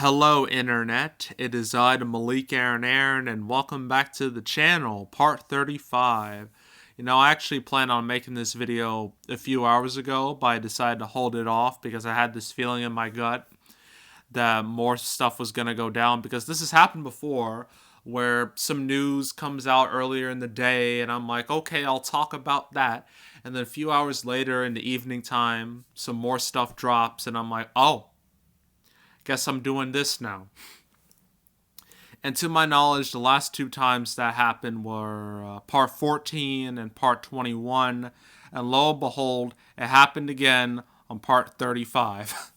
Hello Internet, it is I, the Malik Aaron, and welcome back to the channel, part 35. I actually planned on making this video a few hours ago, but I decided to hold it off because I had this feeling in my gut that more stuff was going to go down, because this has happened before where some news comes out earlier in the day and I'm like, okay, I'll talk about that. And then a few hours later in the evening time, some more stuff drops and I'm like, oh, guess I'm doing this now. And to my knowledge, the last two times that happened were part 14 and part 21. And lo and behold, it happened again on part 35.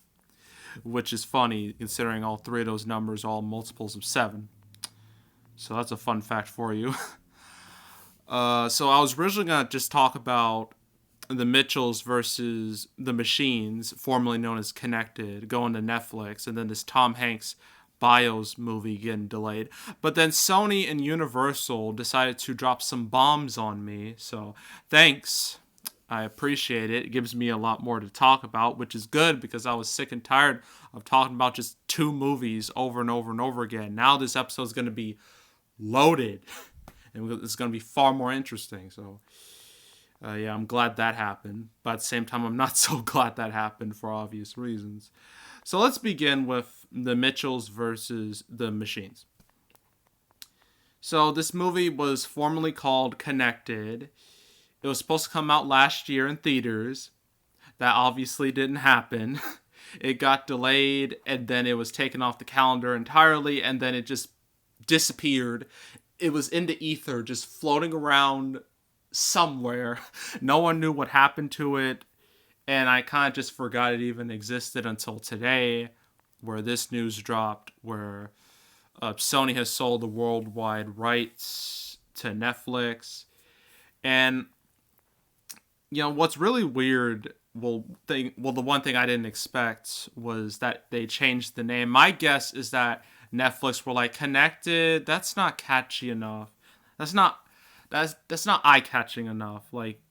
Which is funny considering all three of those numbers are all multiples of 7. So that's a fun fact for you. So I was originally going to just talk about the Mitchells versus the Machines, formerly known as Connected, going to Netflix, and then this Tom Hanks Bios movie getting delayed. But then Sony and Universal decided to drop some bombs on me, so thanks. I appreciate it. It gives me a lot more to talk about, which is good because I was sick and tired of talking about just two movies over and over and over again. Now this episode is going to be loaded, and it's going to be far more interesting. So, yeah, I'm glad that happened. But at the same time, I'm not so glad that happened for obvious reasons. So let's begin with the Mitchells versus the Machines. So this movie was formerly called Connected. It was supposed to come out last year in theaters. That obviously didn't happen. It got delayed, and then it was taken off the calendar entirely, and then it just disappeared. It was in the ether, just floating around somewhere. No one knew what happened to it, and I kind of just forgot it even existed until today, where this news dropped, where Sony has sold the worldwide rights to Netflix. And what's really weird, the one thing I didn't expect was that they changed the name. My guess is that Netflix were like, Connected, that's not catchy enough. That's not eye-catching enough. Like,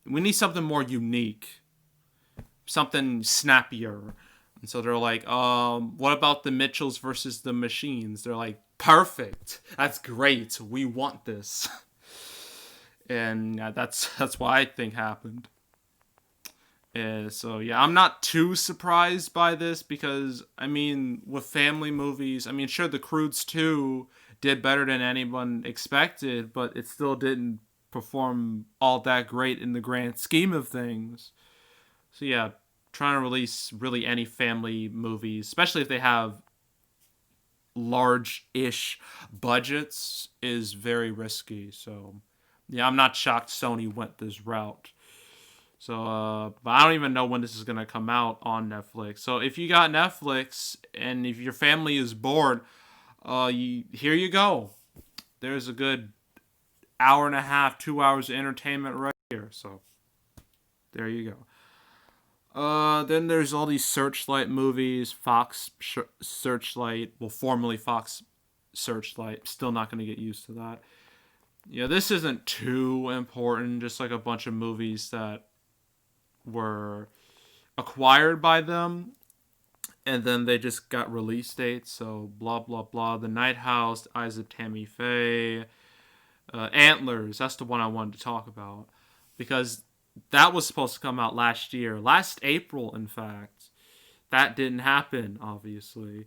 we need something more unique, something snappier. And so they're like, what about the Mitchells versus the Machines? They're like, perfect. That's great. We want this. And that's what I think happened. So yeah, I'm not too surprised by this because, with family movies, sure, The Croods 2 did better than anyone expected, but it still didn't perform all that great in the grand scheme of things. So yeah, trying to release really any family movies, especially if they have large-ish budgets, is very risky. So yeah, I'm not shocked Sony went this route. So, but I don't even know when this is going to come out on Netflix. So if you got Netflix and if your family is bored, here you go. There's a good hour and a half, 2 hours of entertainment right here. So there you go. Then there's all these Searchlight movies, Searchlight, well, formerly Fox Searchlight. Still not going to get used to that. Yeah, this isn't too important. Just like a bunch of movies that were acquired by them, and then they just got release dates. So blah blah blah. The Night House, Eyes of Tammy Faye, Antlers. That's the one I wanted to talk about because that was supposed to come out last year, last April, in fact. That didn't happen, obviously.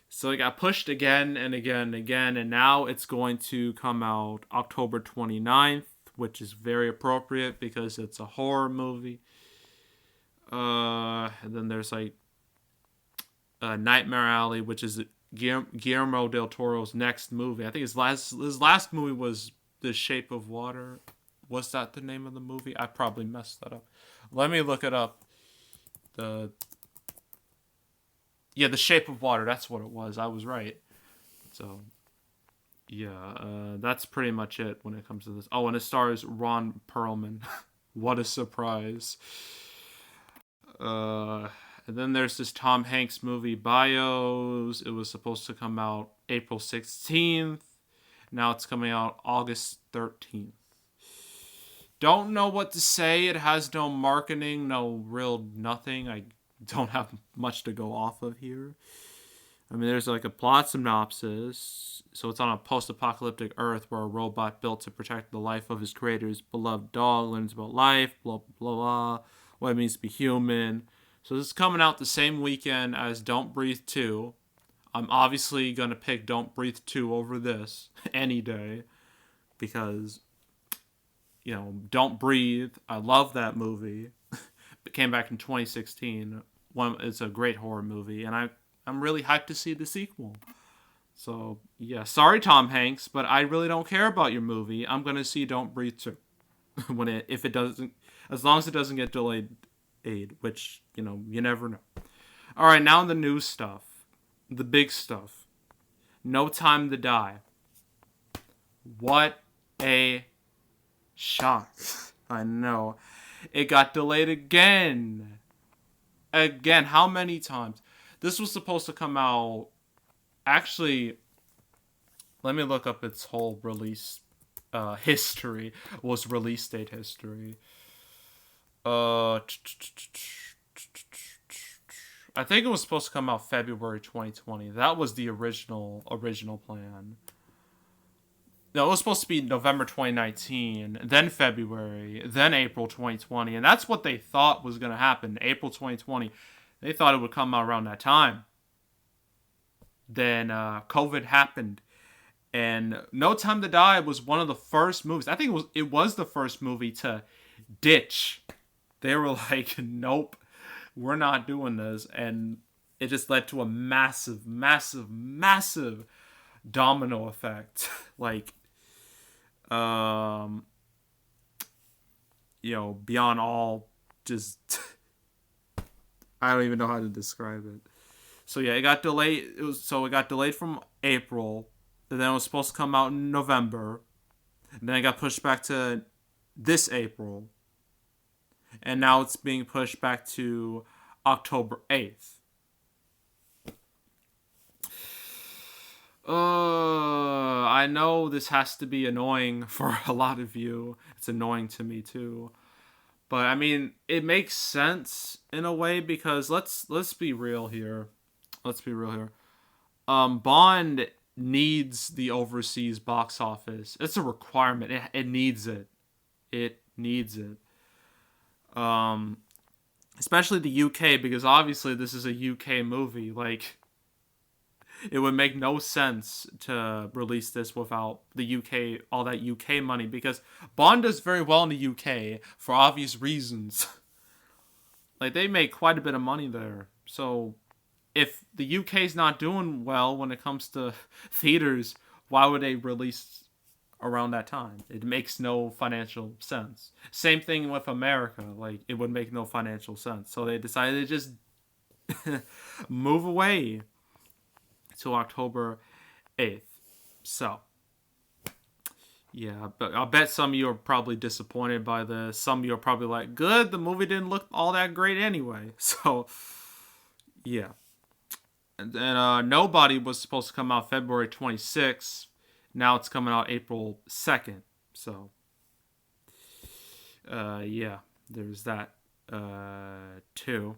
So it got pushed again and again and again, and now it's going to come out October 29th, which is very appropriate because it's a horror movie. And then there's like Nightmare Alley, which is Guillermo del Toro's next movie. I think his last movie was The Shape of Water. Was that the name of the movie? I probably messed that up. Let me look it up. The Shape of Water. That's what it was. I was right. So yeah, that's pretty much it when it comes to this. Oh, and it stars Ron Perlman. What a surprise. And then there's this Tom Hanks movie, Bios. It was supposed to come out April 16th. Now it's coming out August 13th. Don't know what to say. It has no marketing, no real nothing. I don't have much to go off of here. I mean, there's like a plot synopsis. So it's on a post-apocalyptic Earth where a robot built to protect the life of his creator's beloved dog learns about life, blah, blah, blah, what it means to be human. So this is coming out the same weekend as Don't Breathe 2. I'm obviously going to pick Don't Breathe 2 over this any day because, Don't Breathe. I love that movie. It came back in 2016. It's a great horror movie, and I'm really hyped to see the sequel. So, yeah, sorry, Tom Hanks, but I really don't care about your movie. I'm going to see Don't Breathe 2 if it doesn't, as long as it doesn't get delayed, which, you never know. All right, now the new stuff. The big stuff. No Time to Die. What a shock. I know. It got delayed again. Again, how many times? This was supposed to come out. Actually, let me look up its whole release history. Was release date history. I think it was supposed to come out February 2020. That was the original plan. No, it was supposed to be November 2019, then February, then April 2020, and that's what they thought was going to happen. April 2020, they thought it would come out around that time. Then COVID happened, and No Time to Die was one of the first movies. I think it was the first movie to ditch. They were like, nope, we're not doing this, and it just led to a massive, massive, massive domino effect. Like, beyond all, just I don't even know how to describe it. So yeah, it got delayed. It got delayed from April, and then it was supposed to come out in November, and then it got pushed back to this April, and now it's being pushed back to October 8th. I know this has to be annoying for a lot of you. It's annoying to me too. But I mean, it makes sense in a way because let's be real here. Bond needs the overseas box office. It's a requirement. It needs it. It needs it. Especially the UK, because obviously this is a UK movie. Like, it would make no sense to release this without the UK, all that UK money, because Bond does very well in the UK for obvious reasons. Like, they make quite a bit of money there. So, if the UK's not doing well when it comes to theaters, why would they release around that time? It makes no financial sense. Same thing with America. Like, it would make no financial sense. So they decided to just move away to October 8th. So, yeah, but I'll bet some of you are probably disappointed by this. Some of you are probably like, good, the movie didn't look all that great anyway. So, yeah. And then Nobody was supposed to come out February 26th. Now it's coming out April 2nd. So, yeah, there's that too.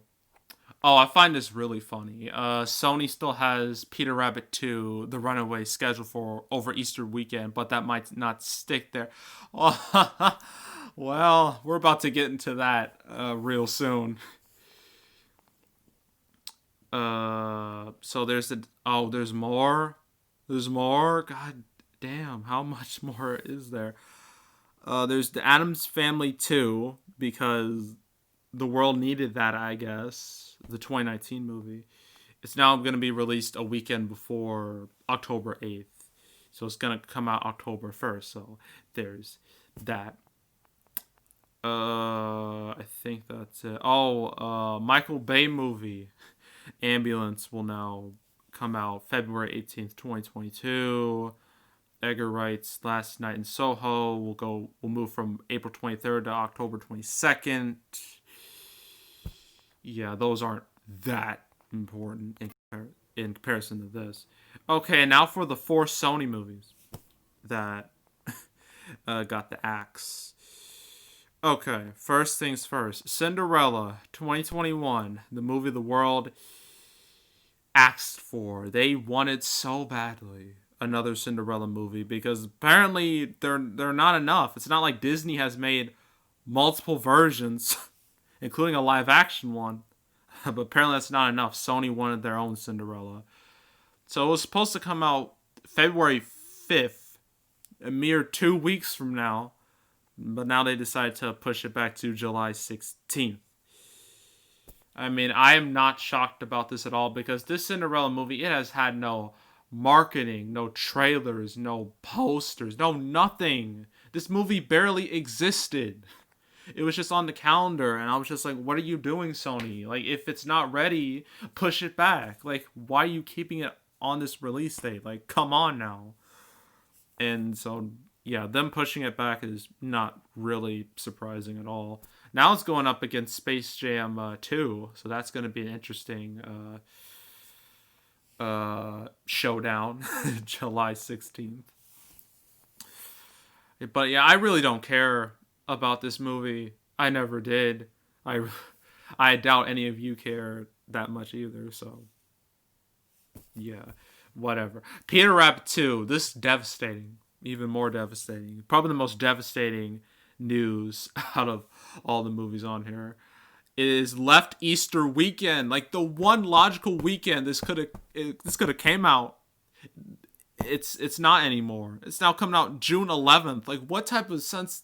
Oh, I find this really funny. Sony still has Peter Rabbit 2, The Runaway, scheduled for over Easter weekend, but that might not stick there. Oh, well, we're about to get into that real soon. So there's there's more. There's more. God damn, how much more is there? There's the Addams Family 2, because the world needed that, I guess. The 2019 movie. It's now going to be released a weekend before October 8th. So it's going to come out October 1st. So there's that. I think that's it. Michael Bay movie, Ambulance, will now come out February 18th, 2022. Edgar Wright's Last Night in Soho will move from April 23rd to October 22nd. Yeah, those aren't that important in comparison to this. Okay, now for the 4 Sony movies that got the axe. Okay, first things first. Cinderella, 2021, the movie the world asked for. They wanted so badly another Cinderella movie because apparently they're not enough. It's not like Disney has made multiple versions, including a live action one. But apparently that's not enough. Sony wanted their own Cinderella. So it was supposed to come out February 5th, a mere 2 weeks from now. But now they decided to push it back to July 16th. I mean, I am not shocked about this at all because this Cinderella movie, it has had no marketing, no trailers, no posters, no nothing. This movie barely existed. It was just on the calendar, and I was just like, what are you doing, Sony? Like, if it's not ready, push it back. Like, why are you keeping it on this release date? Like, come on now. And so, yeah, them pushing it back is not really surprising at all. Now it's going up against Space Jam 2, so that's going to be an interesting showdown, July 16th. But yeah, I really don't care about this movie. I never did. I doubt any of you care that much either, so yeah, whatever. Peter Rabbit 2, this is devastating. Even more devastating. Probably the most devastating news out of all the movies on here. It is left Easter weekend, like the one logical weekend this could have came out. It's not anymore. It's now coming out June 11th. Like, what type of sense?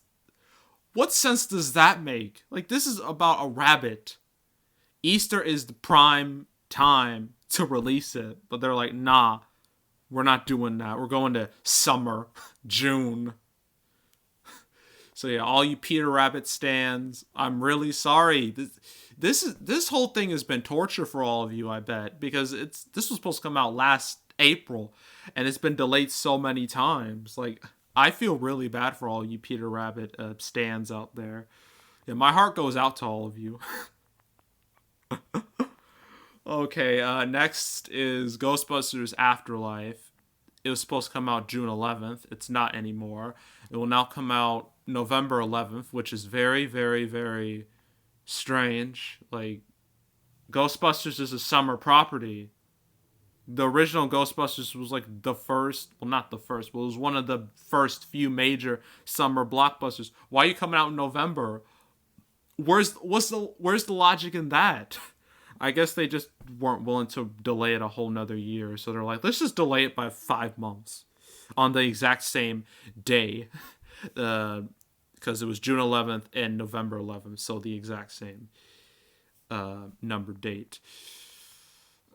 What sense does that make? Like, this is about a rabbit. Easter is the prime time to release it, but they're like, nah, we're not doing that. We're going to summer, June. So yeah, all you Peter Rabbit stands, I'm really sorry. This whole thing has been torture for all of you, I bet, because this was supposed to come out last April, and it's been delayed so many times. Like, I feel really bad for all you Peter Rabbit stands out there. Yeah, my heart goes out to all of you. Okay, next is Ghostbusters Afterlife. It was supposed to come out June 11th. It's not anymore. It will now come out November 11th, which is very, very, very strange. Like, Ghostbusters is a summer property. The original Ghostbusters was like the first, well, not the first, but it was one of the first few major summer blockbusters. Why are you coming out in November? Where's the logic in that? I guess they just weren't willing to delay it a whole nother year, so they're like, let's just delay it by 5 months on the exact same day, because it was June 11th and November 11th, so the exact same number date.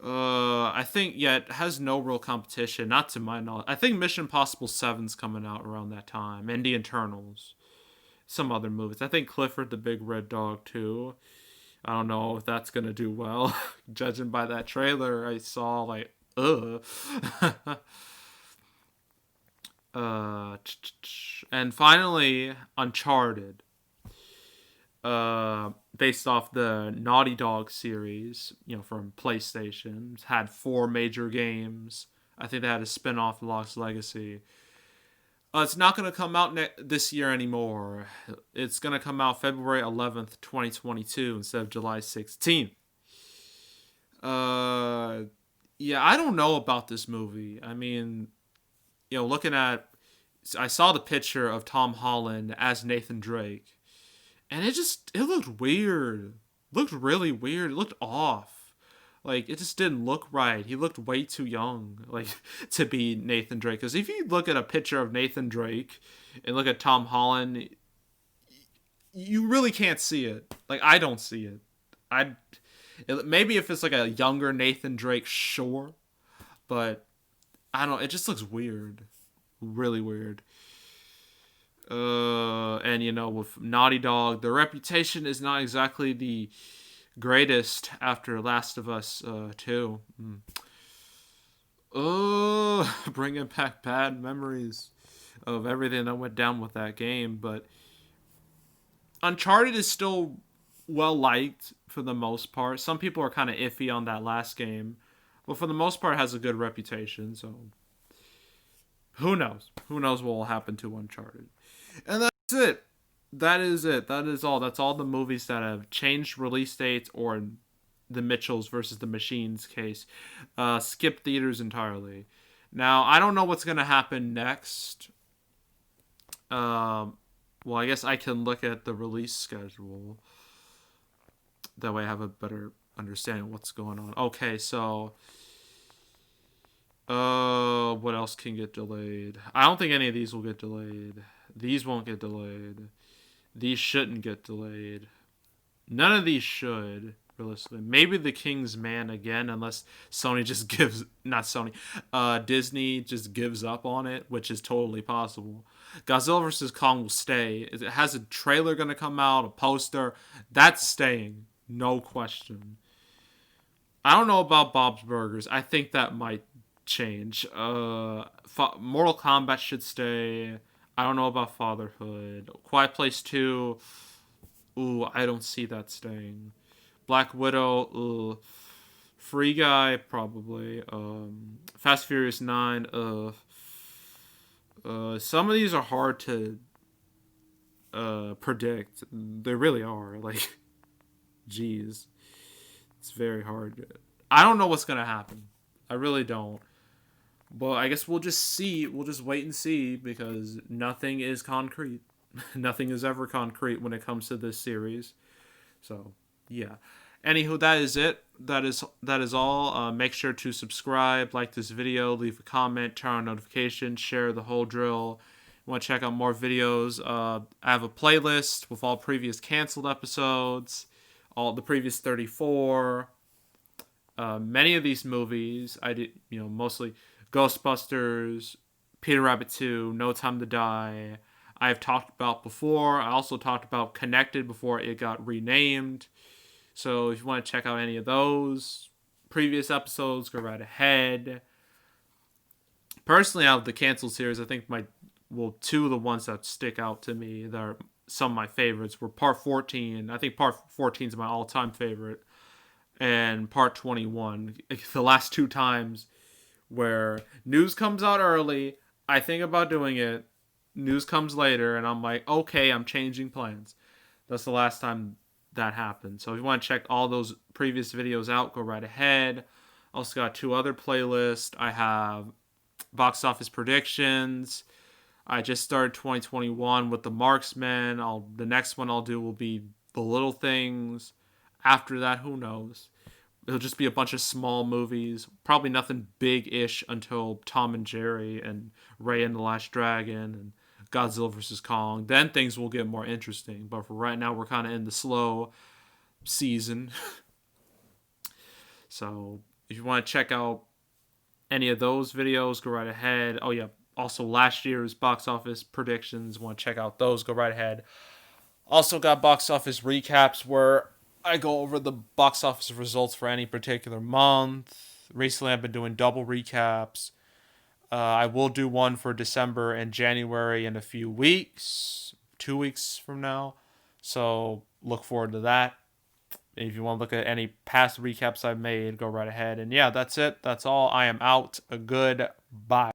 I think, yeah, it has no real competition, not to my knowledge. I think Mission Impossible 7's coming out around that time, and The Eternals, some other movies. I think Clifford the Big Red Dog too. I don't know if that's gonna do well, judging by that trailer I saw. Like, ugh. And finally, Uncharted. Based off the Naughty Dog series, from PlayStation. It's had 4 major games. I think they had a spin-off, Lost Legacy. It's not going to come out this year anymore. It's going to come out February 11th, 2022 instead of July 16th. Yeah, I don't know about this movie. I mean, I saw the picture of Tom Holland as Nathan Drake, and it looked weird. Looked really weird. It looked off. Like, it just didn't look right. He looked way too young, like, to be Nathan Drake. Because if you look at a picture of Nathan Drake and look at Tom Holland, you really can't see it. Like, I don't see it. Maybe if it's like a younger Nathan Drake, sure. But, I don't know. It just looks weird. Really weird. And, with Naughty Dog, their reputation is not exactly the greatest after Last of Us 2. Bringing back bad memories of everything that went down with that game. But Uncharted is still well liked for the most part. Some people are kind of iffy on that last game, but for the most part it has a good reputation. So who knows? Who knows what will happen to Uncharted? And that's it. That is it. That is all. That's all the movies that have changed release dates or the Mitchells versus the Machines case. Skip theaters entirely. Now, I don't know what's going to happen next. Well, I guess I can look at the release schedule. That way I have a better understanding of what's going on. Okay, so what else can get delayed? I don't think any of these will get delayed. These won't get delayed. These shouldn't get delayed. None of these should, realistically. Maybe The King's Man again, unless Sony just gives... Not Sony. Disney just gives up on it, which is totally possible. Godzilla vs. Kong will stay. It has a trailer going to come out, a poster. That's staying. No question. I don't know about Bob's Burgers. I think that might change. Mortal Kombat should stay. I don't know about Fatherhood. Quiet Place 2... Ooh, I don't see that staying. Black Widow, ooh. Free Guy, probably. Fast Furious 9, some of these are hard to predict. They really are. Like, jeez. It's very hard. I don't know what's going to happen. I really don't. But I guess we'll just see. We'll just wait and see because nothing is concrete. Nothing is ever concrete when it comes to this series. So, yeah. Anywho, that is it. That is all. Make sure to subscribe, like this video, leave a comment, turn on notifications, share the whole drill. Want to check out more videos? I have a playlist with all previous canceled episodes, all the previous 34. Many of these movies I did, mostly Ghostbusters, Peter Rabbit 2, No Time to Die. I've talked about before. I also talked about Connected before it got renamed. So if you want to check out any of those previous episodes, go right ahead. Personally, out of the canceled series, I think two of the ones that stick out to me that are some of my favorites were Part 14. I think Part 14 is my all-time favorite. And Part 21. The last two times where news comes out early, I think about doing it. News comes later, and I'm like, okay, I'm changing plans. That's the last time that happened. So if you want to check all those previous videos out, go right ahead. Also got two other playlists. I have box office predictions. I just started 2021 with The Marksman. The next one I'll do will be The Little Things. After that, who knows? It'll just be a bunch of small movies. Probably nothing big-ish until Tom and Jerry and Ray and the Last Dragon and Godzilla vs. Kong. Then things will get more interesting. But for right now, we're kind of in the slow season. So if you want to check out any of those videos, go right ahead. Oh, yeah. Also, last year's box office predictions. Want to check out those, go right ahead. Also got box office recaps where I go over the box office results for any particular month. Recently, I've been doing double recaps. I will do one for December and January in a few weeks, 2 weeks from now. So look forward to that. If you want to look at any past recaps I've made, go right ahead. And yeah, that's it. That's all. I am out. A good bye.